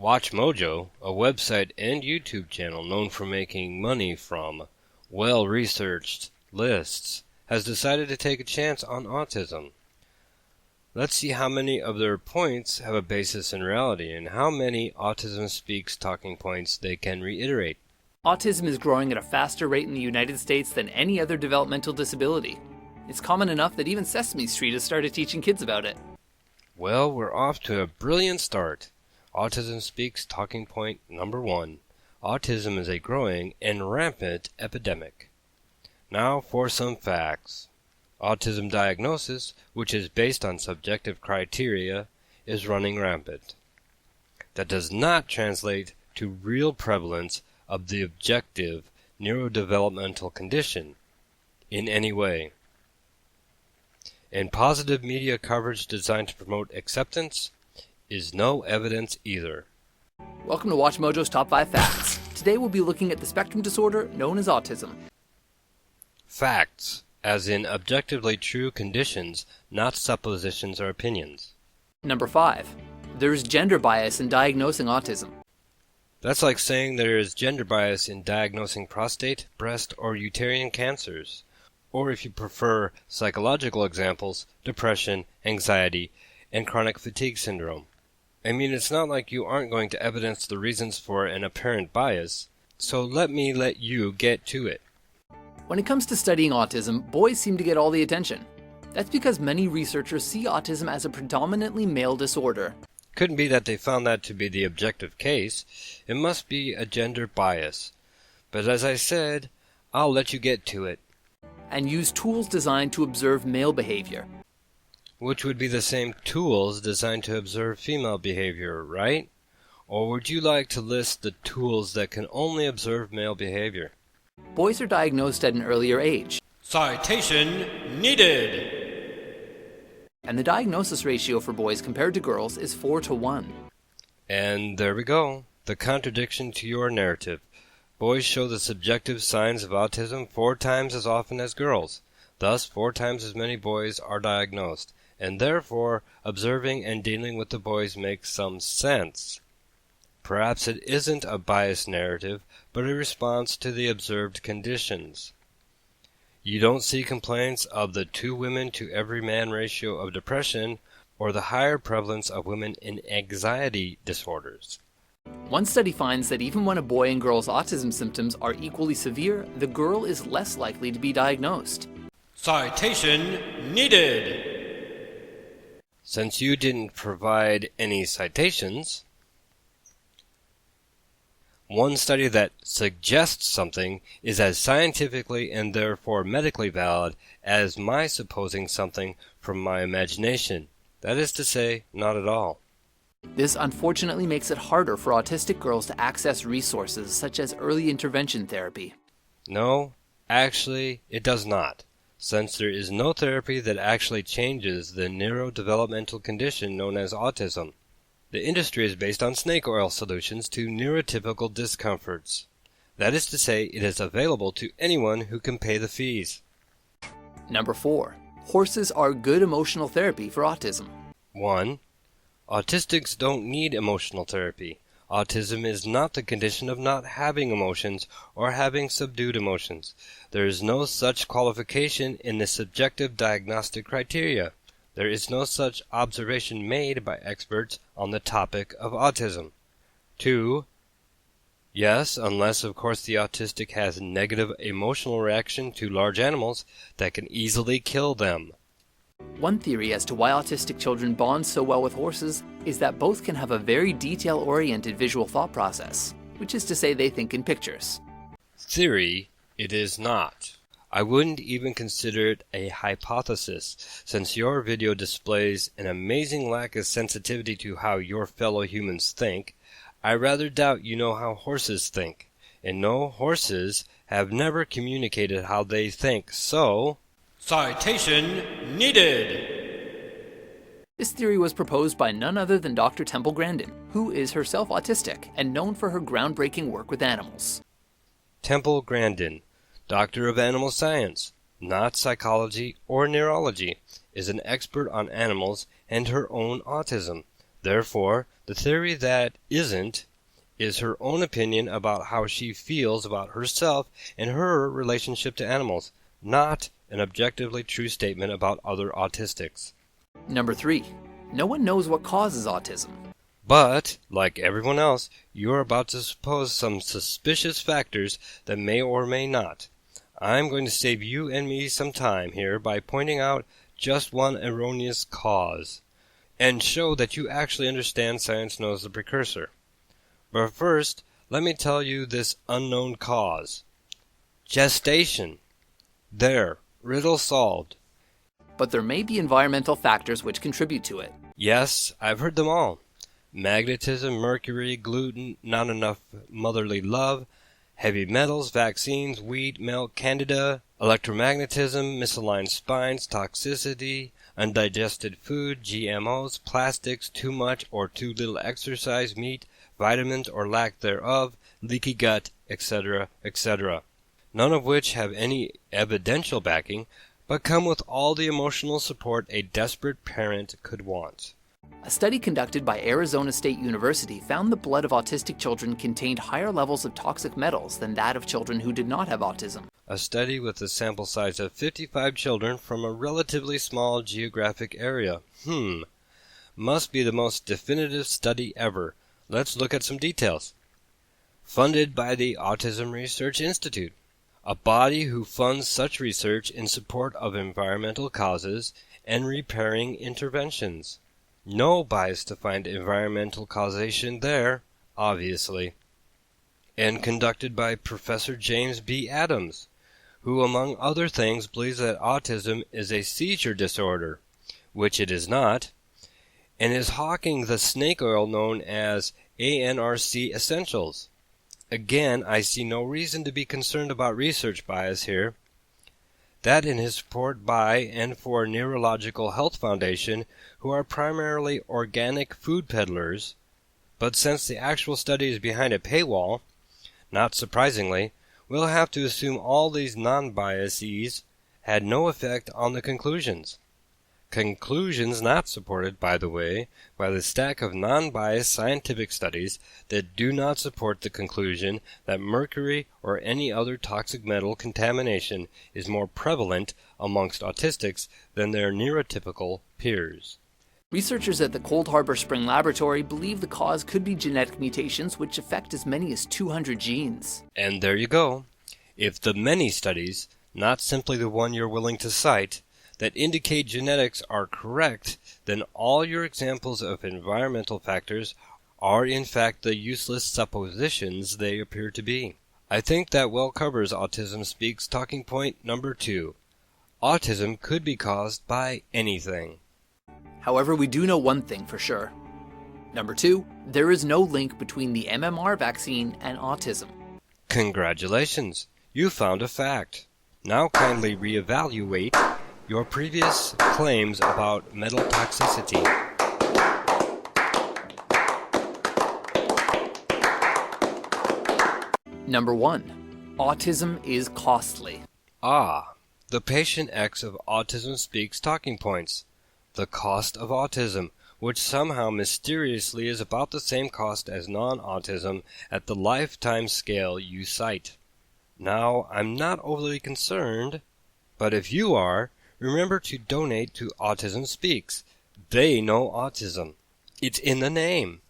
WatchMojo, a website and YouTube channel known for making money from well-researched lists, has decided to take a chance on autism. Let's see how many of their points have a basis in reality and how many Autism Speaks talking points they can reiterate. Autism is growing at a faster rate in the United States than any other developmental disability. It's common enough that even Sesame Street has started teaching kids about it. Well, we're off to a brilliant start. Autism Speaks talking point number 1. Autism is a growing and rampant epidemic. Now for some facts. Autism diagnosis, which is based on subjective criteria, is running rampant. That does not translate to real prevalence of the objective neurodevelopmental condition in any way. And positive media coverage designed to promote acceptance is no evidence either. Welcome to WatchMojo's Top 5 Facts. Today we'll be looking at the spectrum disorder known as autism. Facts, as in objectively true conditions, not suppositions or opinions. Number 5. There is gender bias in diagnosing autism. That's like saying there is gender bias in diagnosing prostate, breast, or uterine cancers. Or if you prefer psychological examples, depression, anxiety, and chronic fatigue syndrome. I mean, it's not like you aren't going to evidence the reasons for an apparent bias, so let you get to it. When it comes to studying autism, boys seem to get all the attention. That's because many researchers see autism as a predominantly male disorder. Couldn't be that they found that to be the objective case. It must be a gender bias. But as I said, I'll let you get to it. And use tools designed to observe male behavior. Which would be the same tools designed to observe female behavior, right? Or would you like to list the tools that can only observe male behavior? Boys are diagnosed at an earlier age. Citation needed! And the diagnosis ratio for boys compared to girls is 4-1. And there we go. The contradiction to your narrative. Boys show the subjective signs of autism 4 times as often as girls. Thus, 4 times as many boys are diagnosed. And therefore, observing and dealing with the boys makes some sense. Perhaps it isn't a biased narrative, but a response to the observed conditions. You don't see complaints of the 2 women to every man ratio of depression or the higher prevalence of women in anxiety disorders. One study finds that even when a boy and girl's autism symptoms are equally severe, the girl is less likely to be diagnosed. Citation needed! Since you didn't provide any citations, one study that suggests something is as scientifically and therefore medically valid as my supposing something from my imagination. That is to say, not at all. This unfortunately makes it harder for autistic girls to access resources such as early intervention therapy. No, actually, it does not, since there is no therapy that actually changes the neurodevelopmental condition known as autism. The industry is based on snake oil solutions to neurotypical discomforts. That is to say, it is available to anyone who can pay the fees. Number 4. Horses are good emotional therapy for autism. 1. Autistics don't need emotional therapy. Autism is not the condition of not having emotions or having subdued emotions. There is no such qualification in the subjective diagnostic criteria. There is no such observation made by experts on the topic of autism. 2. Yes, unless of course the autistic has negative emotional reaction to large animals that can easily kill them. One theory as to why autistic children bond so well with horses is that both can have a very detail-oriented visual thought process, which is to say they think in pictures. Theory, it is not. I wouldn't even consider it a hypothesis, since your video displays an amazing lack of sensitivity to how your fellow humans think. I rather doubt you know how horses think, and no, horses have never communicated how they think, so... Citation needed! This theory was proposed by none other than Dr. Temple Grandin, who is herself autistic and known for her groundbreaking work with animals. Temple Grandin, Doctor of Animal Science, not psychology or neurology, is an expert on animals and her own autism. Therefore, the theory that isn't is her own opinion about how she feels about herself and her relationship to animals, not an objectively true statement about other autistics. Number 3. No one knows what causes autism. But, like everyone else, you are about to suppose some suspicious factors that may or may not. I'm going to save you and me some time here by pointing out just one erroneous cause, and show that you actually understand science knows the precursor. But first, let me tell you this unknown cause. Gestation. There, riddle solved. But there may be environmental factors which contribute to it. Yes, I've heard them all. Magnetism, mercury, gluten, not enough motherly love, heavy metals, vaccines, wheat, milk, candida, electromagnetism, misaligned spines, toxicity, undigested food, GMOs, plastics, too much or too little exercise, meat, vitamins or lack thereof, leaky gut, etc., etc. None of which have any evidential backing, but come with all the emotional support a desperate parent could want. A study conducted by Arizona State University found the blood of autistic children contained higher levels of toxic metals than that of children who did not have autism. A study with a sample size of 55 children from a relatively small geographic area. Must be the most definitive study ever. Let's look at some details. Funded by the Autism Research Institute, a body who funds such research in support of environmental causes and repairing interventions. No bias to find environmental causation there, obviously. And conducted by Professor James B. Adams, who among other things believes that autism is a seizure disorder, which it is not, and is hawking the snake oil known as ANRC Essentials. Again, I see no reason to be concerned about research bias here. That in his support by and for Neurological Health Foundation, who are primarily organic food peddlers, but since the actual study is behind a paywall, not surprisingly, we'll have to assume all these non-biases had no effect on the conclusions. Conclusions not supported, by the way, by the stack of non-biased scientific studies that do not support the conclusion that mercury or any other toxic metal contamination is more prevalent amongst autistics than their neurotypical peers. Researchers at the Cold Harbor Spring Laboratory believe the cause could be genetic mutations which affect as many as 200 genes. And there you go. If the many studies, not simply the one you're willing to cite, that indicate genetics are correct, then all your examples of environmental factors are in fact the useless suppositions they appear to be. I think that well covers Autism Speaks talking point number 2. Autism could be caused by anything. However, we do know one thing for sure. Number 2, there is no link between the MMR vaccine and autism. Congratulations, you found a fact. Now kindly reevaluate your previous claims about metal toxicity. Number 1, autism is costly. The patient X of Autism Speaks talking points. The cost of autism, which somehow mysteriously is about the same cost as non-autism at the lifetime scale you cite. Now, I'm not overly concerned, but if you are, remember to donate to Autism Speaks. They know autism. It's in the name.